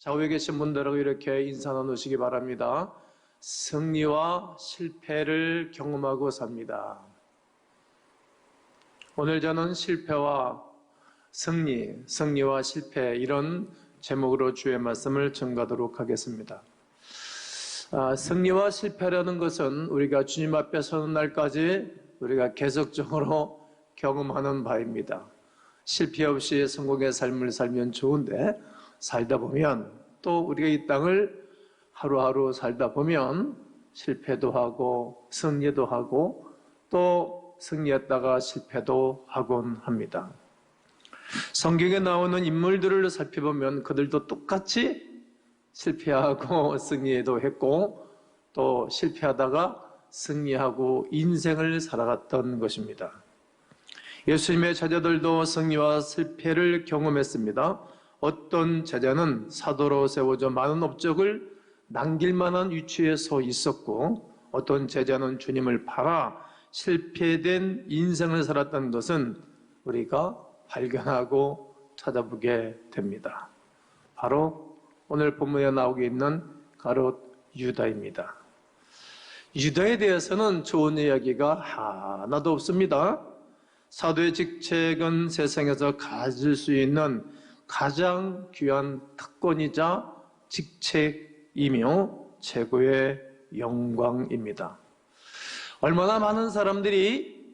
좌우에 계신 분들하고 이렇게 인사 나누시기 바랍니다. 승리와 실패를 경험하고 삽니다. 오늘 저는 실패와 승리, 승리와 실패 이런 제목으로 주의 말씀을 전가하도록 하겠습니다. 승리와 실패라는 것은 우리가 주님 앞에 서는 날까지 우리가 계속적으로 경험하는 바입니다. 실패 없이 성공의 삶을 살면 좋은데 살다 보면 또 우리가 이 땅을 하루하루 살다 보면 실패도 하고 승리도 하고 또 승리했다가 실패도 하곤 합니다. 성경에 나오는 인물들을 살펴보면 그들도 똑같이 실패하고 승리도 했고 또 실패하다가 승리하고 인생을 살아갔던 것입니다. 예수님의 제자들도 승리와 실패를 경험했습니다. 어떤 제자는 사도로 세워져 많은 업적을 남길 만한 위치에 서 있었고 어떤 제자는 주님을 팔아 실패된 인생을 살았다는 것은 우리가 발견하고 찾아보게 됩니다. 바로 오늘 본문에 나오고 있는 가롯 유다입니다. 유다에 대해서는 좋은 이야기가 하나도 없습니다. 사도의 직책은 세상에서 가질 수 있는 가장 귀한 특권이자 직책이며 최고의 영광입니다. 얼마나 많은 사람들이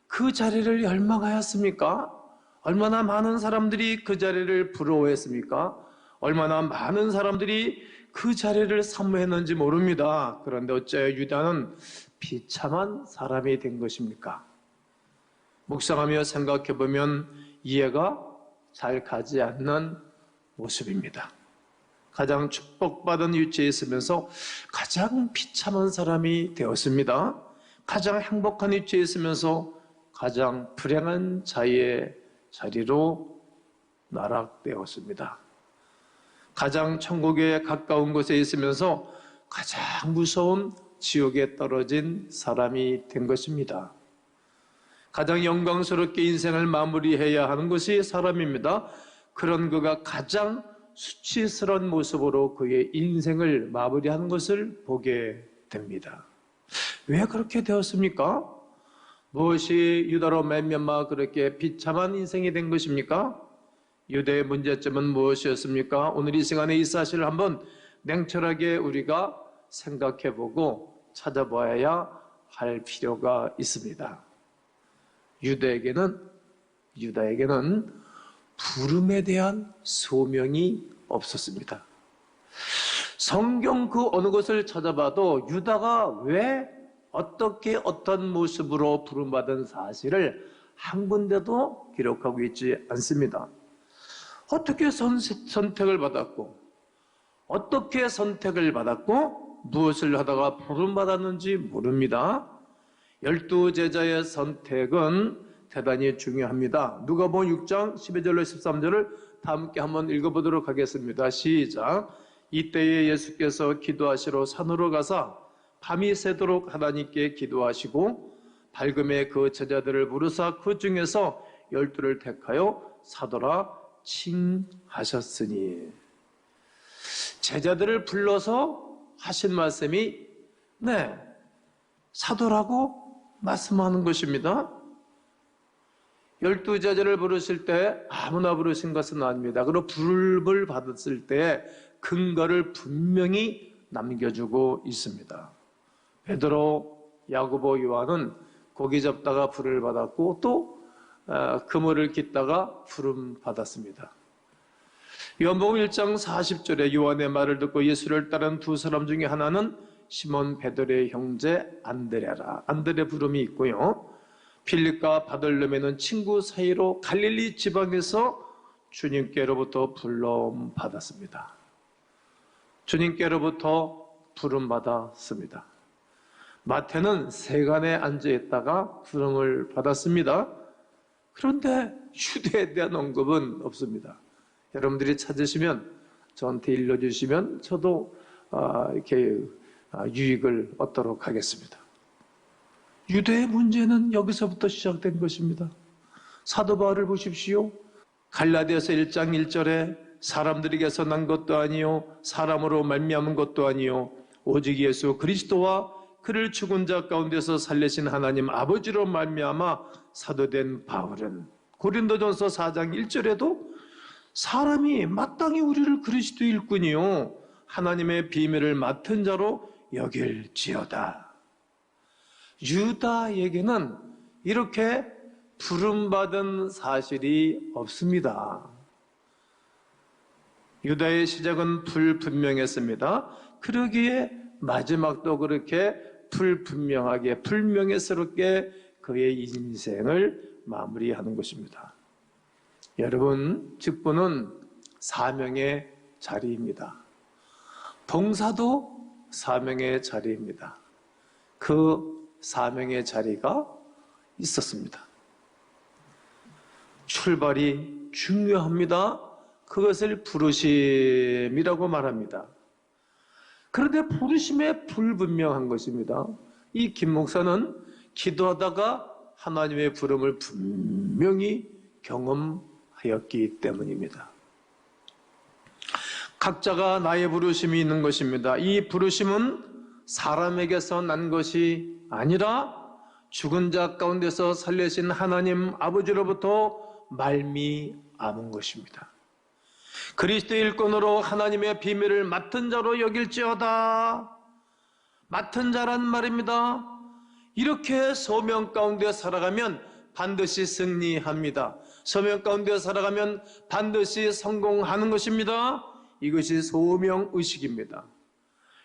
그 자리를 열망하였습니까? 얼마나 많은 사람들이 그 자리를 부러워했습니까? 얼마나 많은 사람들이 그 자리를 사모했는지 모릅니다. 그런데 어째 유다는 비참한 사람이 된 것입니까? 묵상하며 생각해보면 이해가 잘 가지 않는 모습입니다. 가장 축복받은 위치에 있으면서 가장 비참한 사람이 되었습니다. 가장 행복한 위치에 있으면서 가장 불행한 자의 자리로 나락되었습니다. 가장 천국에 가까운 곳에 있으면서 가장 무서운 지옥에 떨어진 사람이 된 것입니다. 가장 영광스럽게 인생을 마무리해야 하는 것이 사람입니다. 그런 그가 가장 수치스러운 모습으로 그의 인생을 마무리하는 것을 보게 됩니다. 왜 그렇게 되었습니까? 무엇이 유다로 말미암아 그렇게 비참한 인생이 된 것입니까? 유다의 문제점은 무엇이었습니까? 오늘 이 시간에 이 사실을 한번 냉철하게 우리가 생각해보고 찾아봐야 할 필요가 있습니다. 유다에게는 부름에 대한 소명이 없었습니다. 성경 그 어느 곳을 찾아봐도 유다가 왜 어떻게 어떤 모습으로 부름받은 사실을 한 군데도 기록하고 있지 않습니다. 어떻게 선택을 받았고 무엇을 하다가 부름받았는지 모릅니다. 12제자의 선택은 대단히 중요합니다. 누가복음 6장 12절로 13절을 다 함께 한번 읽어보도록 하겠습니다. 시작. 이때에 예수께서 기도하시러 산으로 가사 밤이 새도록 하나님께 기도하시고 밝음에 그 제자들을 부르사 그 중에서 12를 택하여 사도라 칭하셨으니. 제자들을 불러서 하신 말씀이 사도라고 말씀하는 것입니다. 12제자를 부르실 때 아무나 부르신 것은 아닙니다. 그리고 부름을 받았을 때 근거를 분명히 남겨주고 있습니다. 베드로, 야고보, 요한은 고기 잡다가 부름을 받았고 또 그물을 깃다가 부름 받았습니다. 요한복음 1장 40절에 요한의 말을 듣고 예수를 따른 두 사람 중에 하나는 시몬 베드로의 형제 안드레라. 안드레 부름이 있고요. 필립과 바돌로메는 친구 사이로 갈릴리 지방에서 주님께로부터 부름 받았습니다. 주님께로부터 부름 받았습니다. 마태는 세간에 앉아 있다가 부름을 받았습니다. 그런데 유대에 대한 언급은 없습니다. 여러분들이 찾으시면 저한테 일러주시면 저도 이렇게 유익을 얻도록 하겠습니다. 유대의 문제는 여기서부터 시작된 것입니다. 사도 바울을 보십시오. 갈라디아서 1장 1절에 사람들에게서 난 것도 아니요 사람으로 말미암은 것도 아니요 오직 예수 그리스도와 그를 죽은 자 가운데서 살리신 하나님 아버지로 말미암아 사도된 바울은 고린도전서 4장 1절에도 사람이 마땅히 우리를 그리스도 일꾼이요 하나님의 비밀을 맡은 자로 여길지어다. 유다에게는 이렇게 부름받은 사실이 없습니다. 유다의 시작은 불분명했습니다. 그러기에 마지막도 그렇게 불분명하게 불명예스럽게 그의 인생을 마무리하는 것입니다. 여러분, 직분은 사명의 자리입니다. 봉사도 사명의 자리입니다. 그 사명의 자리가 있었습니다. 출발이 중요합니다. 그것을 부르심이라고 말합니다. 그런데 부르심에 불분명한 것입니다. 이 김 목사는 기도하다가 하나님의 부름을 분명히 경험하였기 때문입니다. 각자가 나의 부르심이 있는 것입니다. 이 부르심은 사람에게서 난 것이 아니라 죽은 자 가운데서 살리신 하나님 아버지로부터 말미암은 것입니다. 그리스도의 일꾼으로 하나님의 비밀을 맡은 자로 여길지어다. 맡은 자란 말입니다. 이렇게 소명 가운데 살아가면 반드시 승리합니다. 소명 가운데 살아가면 반드시 성공하는 것입니다. 이것이 소명의식입니다.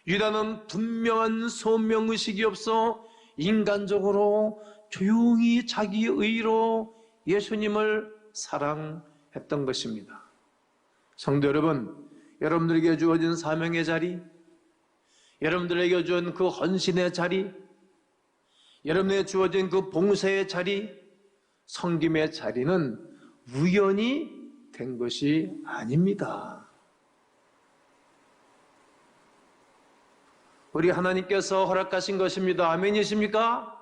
유다는 분명한 소명의식이 없어 인간적으로 조용히 자기 의로 예수님을 사랑했던 것입니다. 성도 여러분, 여러분들에게 주어진 사명의 자리, 여러분들에게 주어진 그 헌신의 자리, 여러분에게 주어진 그 봉사의 자리, 섬김의 자리는 우연히 된 것이 아닙니다. 우리 하나님께서 허락하신 것입니다. 아멘이십니까?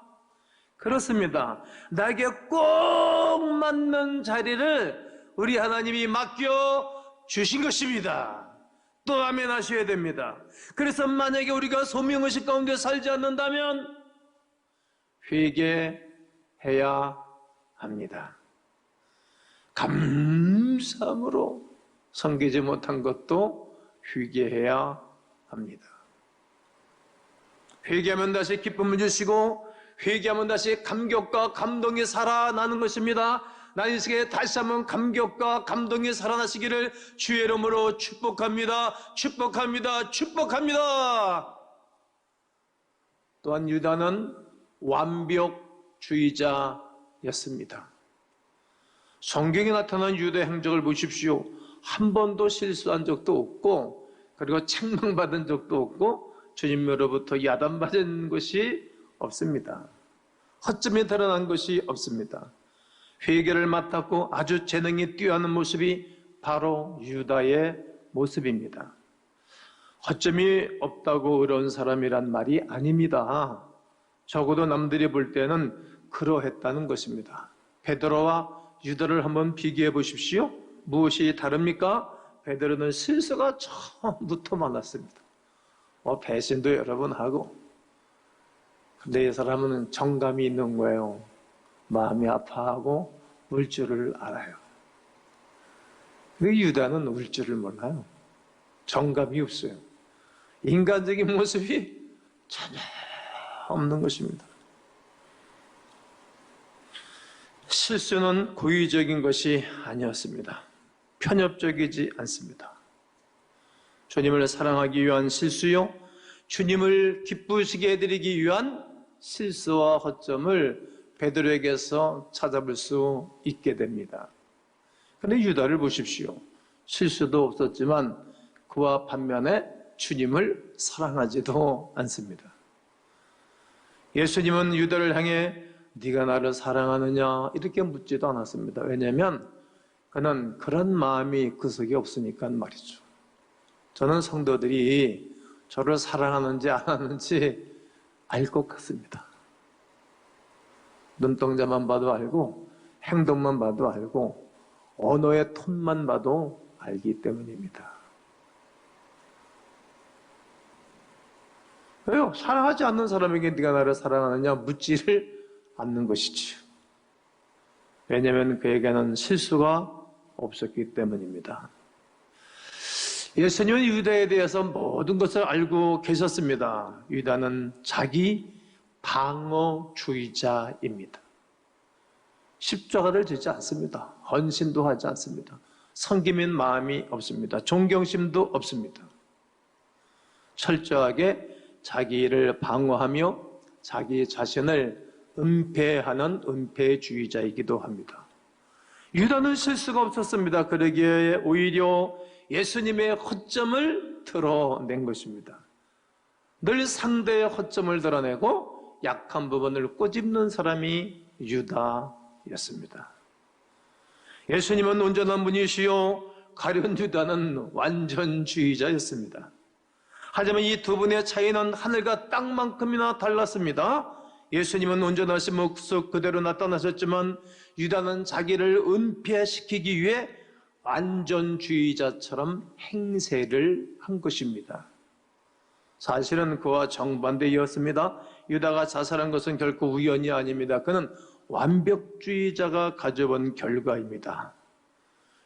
그렇습니다. 나에게 꼭 맞는 자리를 우리 하나님이 맡겨 주신 것입니다. 또 아멘 하셔야 됩니다. 그래서 만약에 우리가 소명의식 가운데 살지 않는다면 회개해야 합니다. 감사함으로 섬기지 못한 것도 회개해야 합니다. 회개하면 다시 기쁨을 주시고 회개하면 다시 감격과 감동이 살아나는 것입니다. 나의 인생에 다시 한번 감격과 감동이 살아나시기를 주의 이름으로 축복합니다. 축복합니다. 축복합니다. 또한 유다는 완벽주의자였습니다. 성경에 나타난 유다의 행적을 보십시오. 한 번도 실수한 적도 없고 그리고 책망받은 적도 없고 주님으로부터 야단받은 것이 없습니다. 허점이 드러난 것이 없습니다. 회개를 맡았고 아주 재능이 뛰어나는 모습이 바로 유다의 모습입니다. 허점이 없다고 어려운 사람이란 말이 아닙니다. 적어도 남들이 볼 때는 그러했다는 것입니다. 베드로와 유다를 한번 비교해 보십시오. 무엇이 다릅니까? 베드로는 실수가 처음부터 많았습니다. 배신도 여러 번 하고. 근데 이 사람은 정감이 있는 거예요. 마음이 아파하고 울 줄을 알아요. 근데 유다는 울 줄을 몰라요. 정감이 없어요. 인간적인 모습이 전혀 없는 것입니다. 실수는 고의적인 것이 아니었습니다. 편협적이지 않습니다. 주님을 사랑하기 위한 실수요, 주님을 기쁘시게 해드리기 위한 실수와 허점을 베드로에게서 찾아볼 수 있게 됩니다. 그런데 유다를 보십시오. 실수도 없었지만 그와 반면에 주님을 사랑하지도 않습니다. 예수님은 유다를 향해 네가 나를 사랑하느냐 이렇게 묻지도 않았습니다. 왜냐하면 그는 그런 마음이 그 속에 없으니까 말이죠. 저는 성도들이 저를 사랑하는지 안 하는지 알 것 같습니다. 눈동자만 봐도 알고 행동만 봐도 알고 언어의 톤만 봐도 알 알기 때문입니다. 왜요? 사랑하지 않는 사람에게 네가 나를 사랑하느냐 묻지를 않는 것이지요. 왜냐하면 그에게는 실수가 없었기 때문입니다. 예수님은 유다에 대해서 모든 것을 알고 계셨습니다. 유다는 자기 방어주의자입니다. 십자가를 지지 않습니다. 헌신도 하지 않습니다. 섬기는 마음이 없습니다. 존경심도 없습니다. 철저하게 자기를 방어하며 자기 자신을 은폐하는 은폐주의자이기도 합니다. 유다는 실수가 없었습니다. 그러기에 오히려 예수님의 허점을 드러낸 것입니다. 늘 상대의 허점을 드러내고 약한 부분을 꼬집는 사람이 유다였습니다. 예수님은 온전한 분이시요 가룟 유다는 완전주의자였습니다. 하지만 이 두 분의 차이는 하늘과 땅만큼이나 달랐습니다. 예수님은 온전하신 모습 그대로 나타나셨지만 유다는 자기를 은폐시키기 위해 완전주의자처럼 행세를 한 것입니다. 사실은 그와 정반대이었습니다. 유다가 자살한 것은 결코 우연이 아닙니다. 그는 완벽주의자가 가져온 결과입니다.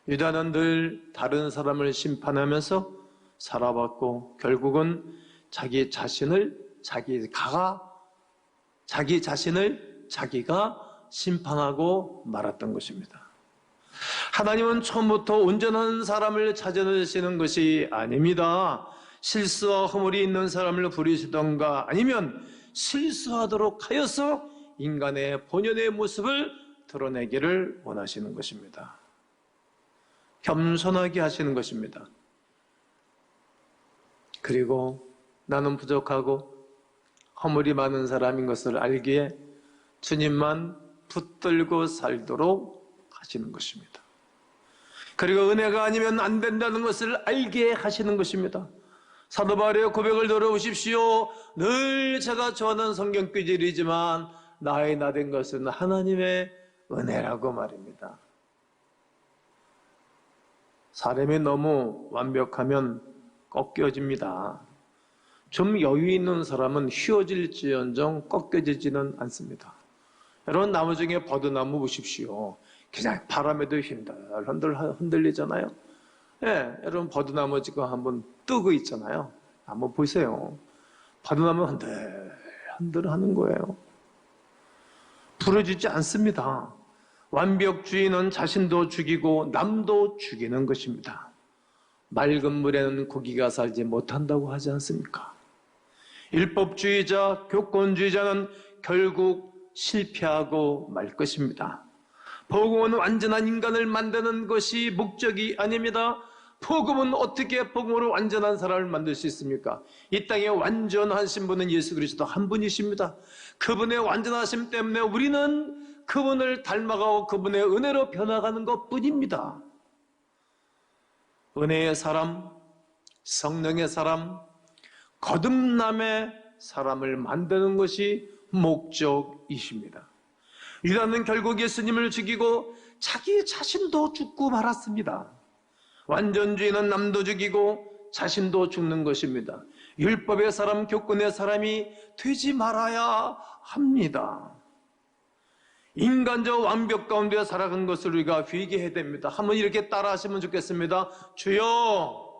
유다는 늘 다른 사람을 심판하면서 살아왔고 결국은 자기 자신을 자기가 심판하고 말았던 것입니다. 하나님은 처음부터 온전한 사람을 찾아내시는 것이 아닙니다. 실수와 허물이 있는 사람을 부르시던가 아니면 실수하도록 하여서 인간의 본연의 모습을 드러내기를 원하시는 것입니다. 겸손하게 하시는 것입니다. 그리고 나는 부족하고 허물이 많은 사람인 것을 알기에 주님만 붙들고 살도록 하시는 것입니다. 그리고 은혜가 아니면 안 된다는 것을 알게 하시는 것입니다. 사도 바울의 고백을 들어보십시오. 늘 제가 좋아하는 성경 구절이지만 나의 나된 것은 하나님의 은혜라고 말입니다. 사람이 너무 완벽하면 꺾여집니다. 좀 여유 있는 사람은 휘어질지언정 꺾여지지는 않습니다. 여러분 나무 중에 버드나무 보십시오. 그냥 바람에도 흔들리잖아요. 예, 여러분 버드나무 지금 한번 뜨고 있잖아요. 한번 보세요. 버드나무 흔들 하는 거예요. 부러지지 않습니다. 완벽주의는 자신도 죽이고 남도 죽이는 것입니다. 맑은 물에는 고기가 살지 못한다고 하지 않습니까? 율법주의자, 교권주의자는 결국 실패하고 말 것입니다. 복음은 완전한 인간을 만드는 것이 목적이 아닙니다. 복음은 어떻게 복음으로 완전한 사람을 만들 수 있습니까? 이 땅에 완전하신 분은 예수 그리스도 한 분이십니다. 그분의 완전하심 때문에 우리는 그분을 닮아가고 그분의 은혜로 변화가는 것뿐입니다. 은혜의 사람, 성령의 사람, 거듭남의 사람을 만드는 것이 목적이십니다. 유다는 결국 예수님을 죽이고 자기 자신도 죽고 말았습니다. 완전주의는 남도 죽이고 자신도 죽는 것입니다. 율법의 사람, 교권의 사람이 되지 말아야 합니다. 인간적 완벽 가운데 살아간 것을 우리가 회개해야 됩니다. 한번 이렇게 따라 하시면 좋겠습니다. 주여,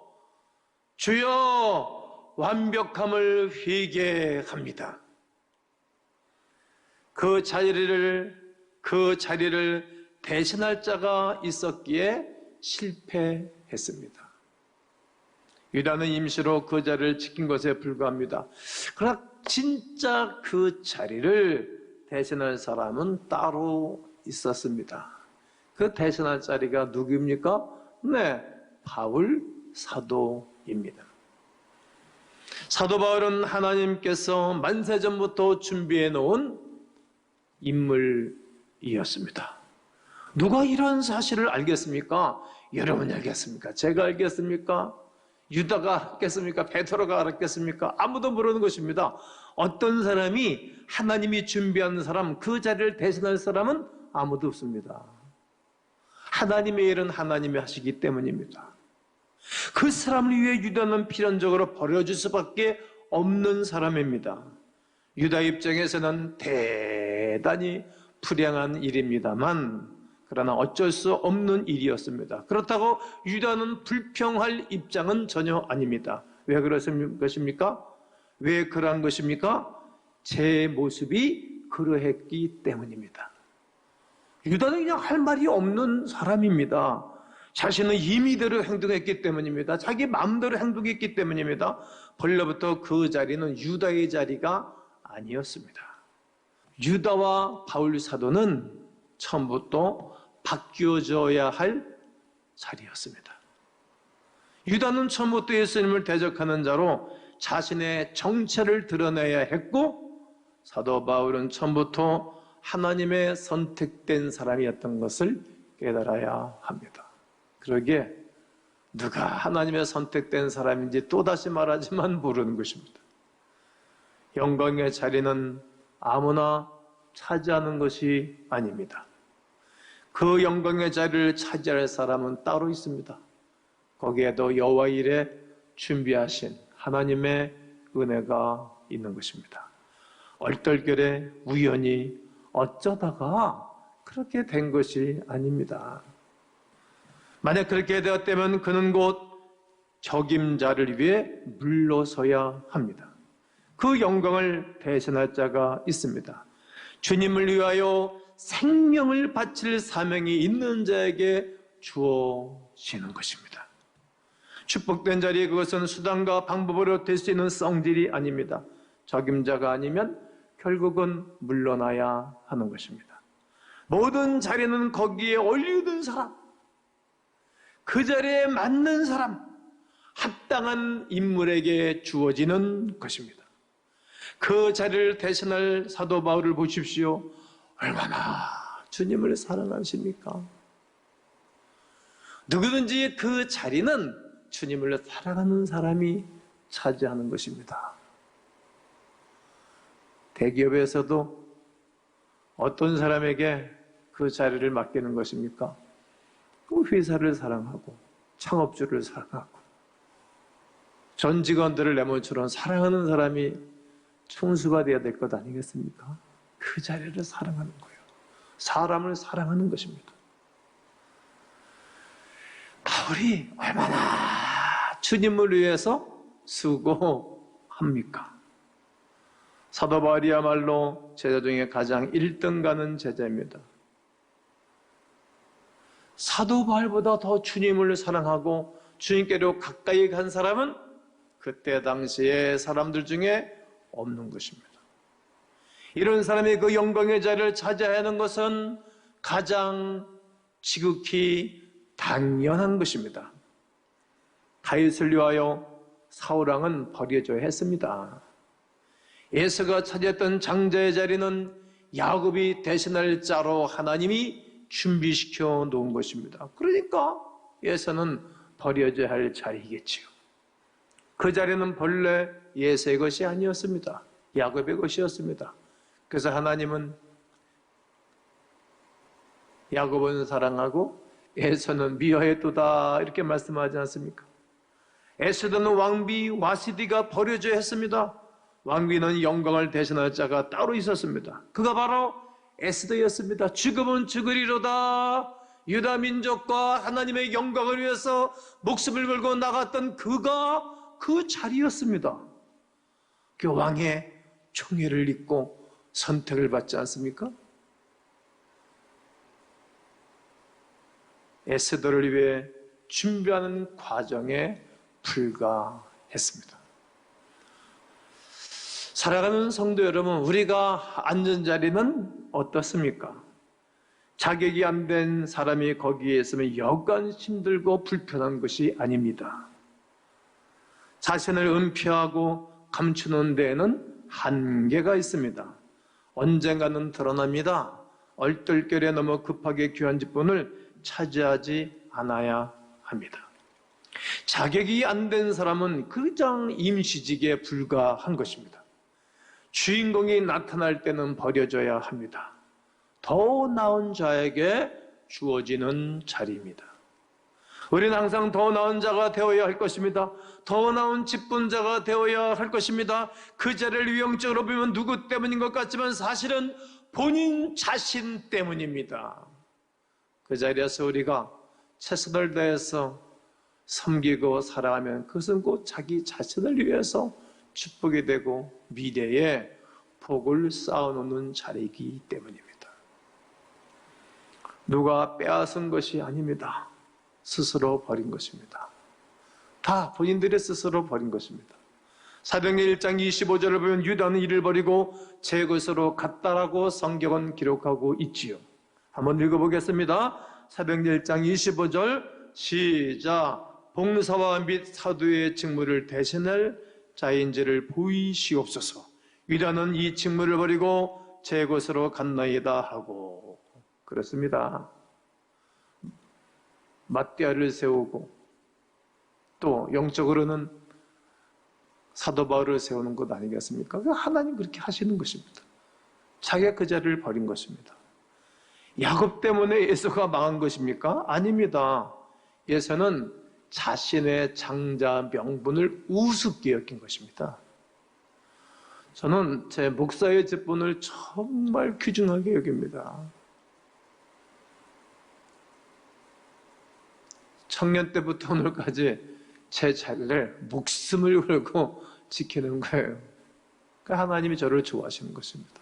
주여, 완벽함을 회개합니다. 그 자리를 대신할 자가 있었기에 실패했습니다. 유다는 임시로 그 자리를 지킨 것에 불과합니다. 그러나 진짜 그 자리를 대신할 사람은 따로 있었습니다. 그 대신할 자리가 누구입니까? 네, 바울 사도입니다. 사도 바울은 하나님께서 만세전부터 준비해 놓은 인물이었습니다. 누가 이런 사실을 알겠습니까? 여러분이 알겠습니까? 제가 알겠습니까? 유다가 알겠습니까? 베드로가 알겠습니까? 아무도 모르는 것입니다. 어떤 사람이 하나님이 준비한 사람, 그 자리를 대신할 사람은 아무도 없습니다. 하나님의 일은 하나님이 하시기 때문입니다. 그 사람을 위해 유다는 필연적으로 버려질 수밖에 없는 사람입니다. 유다 입장에서는 대단히 불행한 일입니다만 그러나 어쩔 수 없는 일이었습니다. 그렇다고 유다는 불평할 입장은 전혀 아닙니다. 왜 그런 것입니까? 왜 그러한 것입니까? 제 모습이 그러했기 때문입니다. 유다는 그냥 할 말이 없는 사람입니다. 자신은 임의대로 행동했기 때문입니다. 자기 마음대로 행동했기 때문입니다. 본래부터 그 자리는 유다의 자리가 아니었습니다. 유다와 바울 사도는 처음부터 바뀌어져야 할 자리였습니다. 유다는 처음부터 예수님을 대적하는 자로 자신의 정체를 드러내야 했고, 사도 바울은 처음부터 하나님의 선택된 사람이었던 것을 깨달아야 합니다. 그러기에 누가 하나님의 선택된 사람인지 또다시 말하지만 모르는 것입니다. 영광의 자리는 아무나 차지하는 것이 아닙니다. 그 영광의 자리를 차지할 사람은 따로 있습니다. 거기에도 여호와 일에 준비하신 하나님의 은혜가 있는 것입니다. 얼떨결에 우연히 어쩌다가 그렇게 된 것이 아닙니다. 만약 그렇게 되었다면 그는 곧 적임자를 위해 물러서야 합니다. 그 영광을 대신할 자가 있습니다. 주님을 위하여 생명을 바칠 사명이 있는 자에게 주어지는 것입니다. 축복된 자리에 그것은 수단과 방법으로 될 수 있는 성질이 아닙니다. 적임자가 아니면 결국은 물러나야 하는 것입니다. 모든 자리는 거기에 어울리는 사람, 그 자리에 맞는 사람, 합당한 인물에게 주어지는 것입니다. 그 자리를 대신할 사도 바울을 보십시오. 얼마나 주님을 사랑하십니까? 누구든지 그 자리는 주님을 사랑하는 사람이 차지하는 것입니다. 대기업에서도 어떤 사람에게 그 자리를 맡기는 것입니까? 그 회사를 사랑하고 창업주를 사랑하고 전 직원들을 내 몸처럼 사랑하는 사람이 총수가 되어야 될 것 아니겠습니까? 그 자리를 사랑하는 거예요. 사람을 사랑하는 것입니다. 바울이 얼마나 주님을 위해서 수고합니까? 사도 바울이야말로 제자 중에 가장 1등 가는 제자입니다. 사도 바울보다 더 주님을 사랑하고 주님께로 가까이 간 사람은 그때 당시에 사람들 중에 없는 것입니다. 이런 사람이 그 영광의 자리를 차지해야 하는 것은 가장 지극히 당연한 것입니다. 다윗을 위하여 사울왕은 버려져야 했습니다. 에서가 차지했던 장자의 자리는 야곱이 대신할 자로 하나님이 준비시켜 놓은 것입니다. 그러니까 에서는 버려져야 할 자리이겠지요. 그 자리는 본래 예서의 것이 아니었습니다. 야곱의 것이었습니다. 그래서 하나님은 야곱은 사랑하고 에서는 미워했도다 이렇게 말씀하지 않습니까? 에서는 왕비 와시디가 버려져야 했습니다. 왕비는 영광을 대신할 자가 따로 있었습니다. 그가 바로 에스더였습니다. 죽으면 죽으리로다. 유다 민족과 하나님의 영광을 위해서 목숨을 걸고 나갔던 그가 그 자리였습니다. 그 왕의 총애를 입고 선택을 받지 않습니까? 에스더를 위해 준비하는 과정에 불과했습니다. 살아가는 성도 여러분, 우리가 앉은 자리는 어떻습니까? 자격이 안 된 사람이 거기에 있으면 여간 힘들고 불편한 것이 아닙니다. 자신을 은폐하고 감추는 데에는 한계가 있습니다. 언젠가는 드러납니다. 얼떨결에 너무 급하게 귀한 직분을 차지하지 않아야 합니다. 자격이 안 된 사람은 그냥 임시직에 불과한 것입니다. 주인공이 나타날 때는 버려져야 합니다. 더 나은 자에게 주어지는 자리입니다. 우리는 항상 더 나은 자가 되어야 할 것입니다. 더 나은 직분자가 되어야 할 것입니다. 그 자리를 유형적으로 보면 누구 때문인 것 같지만 사실은 본인 자신 때문입니다. 그 자리에서 우리가 최선을 다해서 섬기고 살아가면 그것은 곧 자기 자신을 위해서 축복이 되고 미래에 복을 쌓아놓는 자리이기 때문입니다. 누가 빼앗은 것이 아닙니다. 스스로 버린 것입니다. 다 본인들의 스스로 버린 것입니다. 사도행전 1장 25절을 보면 유다는 이를 버리고 제 것으로 갔다라고 성경은 기록하고 있지요. 한번 읽어보겠습니다. 사도행전 1장 25절 시작. 봉사와 및 사도의 직무를 대신할 자인지를 보이시옵소서. 유다는 이 직무를 버리고 제 것으로 갔나이다 하고 그렇습니다. 맞대하를 세우고 또 영적으로는 사도 바울을 세우는 것 아니겠습니까? 하나님 그렇게 하시는 것입니다. 자기가 그 자리를 버린 것입니다. 야곱 때문에 예수가 망한 것입니까? 아닙니다. 예수는 자신의 장자 명분을 우습게 여긴 것입니다. 저는 제 목사의 직분을 정말 귀중하게 여깁니다. 청년 때부터 오늘까지 제 자리를 목숨을 걸고 지키는 거예요. 그러니까 하나님이 저를 좋아하시는 것입니다.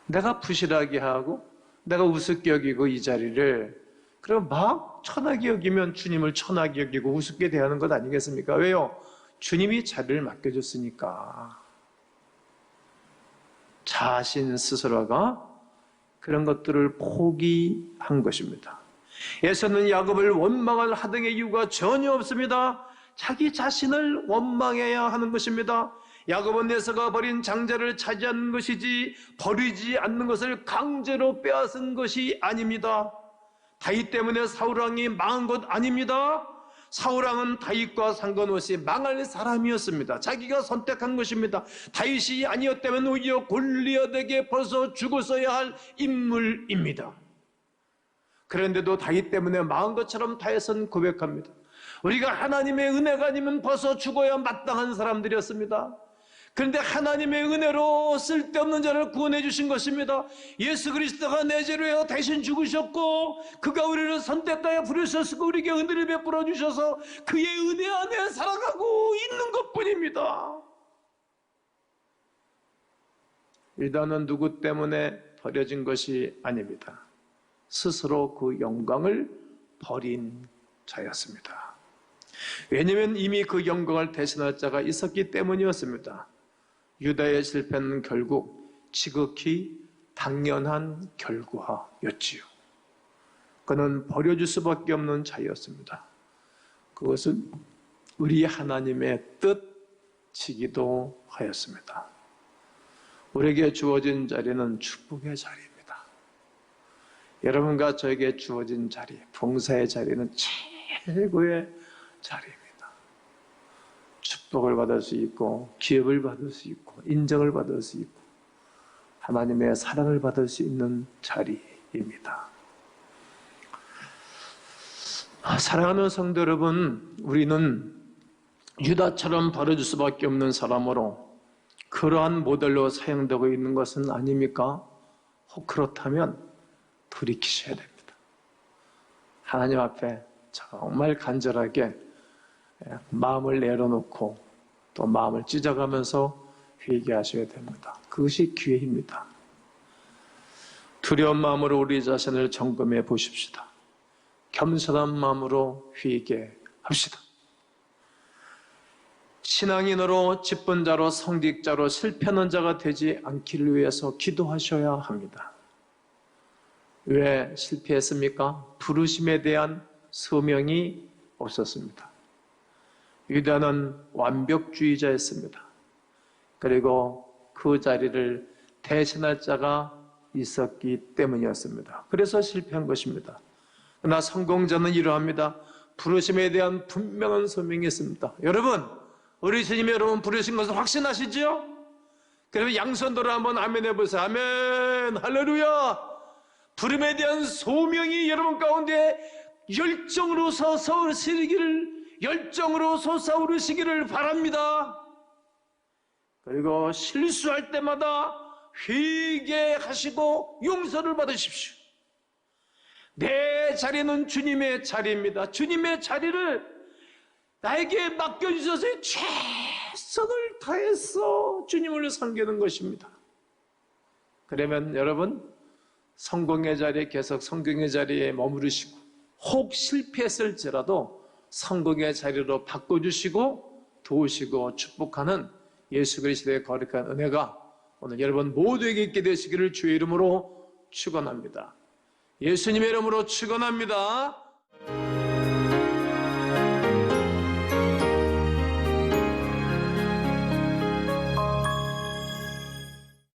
내가 부실하게 하고 내가 우습게 여기고 이 자리를 그럼 막 천하게 여기면 주님을 천하게 여기고 우습게 대하는 것 아니겠습니까? 왜요? 주님이 자리를 맡겨줬으니까. 자신 스스로가 그런 것들을 포기한 것입니다. 예수는 야곱을 원망할 하등의 이유가 전혀 없습니다. 자기 자신을 원망해야 하는 것입니다. 야곱은 에서가 버린 장자를 차지하는 것이지 버리지 않는 것을 강제로 빼앗은 것이 아닙니다. 다윗 때문에 사울왕이 망한 것 아닙니다. 사울왕은 다윗과 상관없이 망할 사람이었습니다. 자기가 선택한 것입니다. 다윗이 아니었다면 오히려 골리앗에게 벌써 죽었어야 할 인물입니다. 그런데도 다윗 때문에 망한 것처럼 다윗은 고백합니다. 우리가 하나님의 은혜가 아니면 벌써 죽어야 마땅한 사람들이었습니다. 그런데 하나님의 은혜로 쓸데없는 자를 구원해 주신 것입니다. 예수 그리스도가 내 죄로 대신 죽으셨고 그가 우리를 선택하여 부르셨고 우리에게 은혜를 베풀어 주셔서 그의 은혜 안에 살아가고 있는 것뿐입니다. 유다는 누구 때문에 버려진 것이 아닙니다. 스스로 그 영광을 버린 자였습니다. 왜냐하면 이미 그 영광을 대신할 자가 있었기 때문이었습니다. 유다의 실패는 결국 지극히 당연한 결과였지요. 그는 버려줄 수밖에 없는 자였습니다. 그것은 우리 하나님의 뜻이기도 하였습니다. 우리에게 주어진 자리는 축복의 자리입니다. 여러분과 저에게 주어진 자리, 봉사의 자리는 최고의 자리입니다. 축복을 받을 수 있고 기업을 받을 수 있고 인정을 받을 수 있고 하나님의 사랑을 받을 수 있는 자리입니다. 사랑하는 성도 여러분, 우리는 유다처럼 버려줄 수밖에 없는 사람으로 그러한 모델로 사용되고 있는 것은 아닙니까? 혹 그렇다면 돌이키셔야 됩니다. 하나님 앞에 정말 간절하게 마음을 내려놓고 또 마음을 찢어가면서 회개하셔야 됩니다. 그것이 기회입니다. 두려운 마음으로 우리 자신을 점검해 보십시다. 겸손한 마음으로 회개합시다. 신앙인으로 직분자로 성직자로 실패하는 자가 되지 않기를 위해서 기도하셔야 합니다. 왜 실패했습니까? 부르심에 대한 소명이 없었습니다. 유다는 완벽주의자였습니다. 그리고 그 자리를 대신할 자가 있었기 때문이었습니다. 그래서 실패한 것입니다. 그러나 성공자는 이러합니다. 부르심에 대한 분명한 소명이 있습니다. 여러분, 우리 주님이 여러분 부르신 것을 확신하시죠? 그러면 양손들어 한번 아멘 해보세요. 아멘, 할렐루야. 부름에 대한 소명이 여러분 가운데 열정으로 솟아오르시기를 바랍니다. 그리고 실수할 때마다 회개하시고 용서를 받으십시오. 내 자리는 주님의 자리입니다. 주님의 자리를 나에게 맡겨주셔서 최선을 다해서 주님을 섬기는 것입니다. 그러면 여러분, 성공의 자리에 계속 성공의 자리에 머무르시고 혹 실패했을지라도 성공의 자리로 바꿔주시고 도우시고 축복하는 예수 그리스도의 거룩한 은혜가 오늘 여러분 모두에게 있게 되시기를 주의 이름으로 축원합니다. 예수님의 이름으로 축원합니다.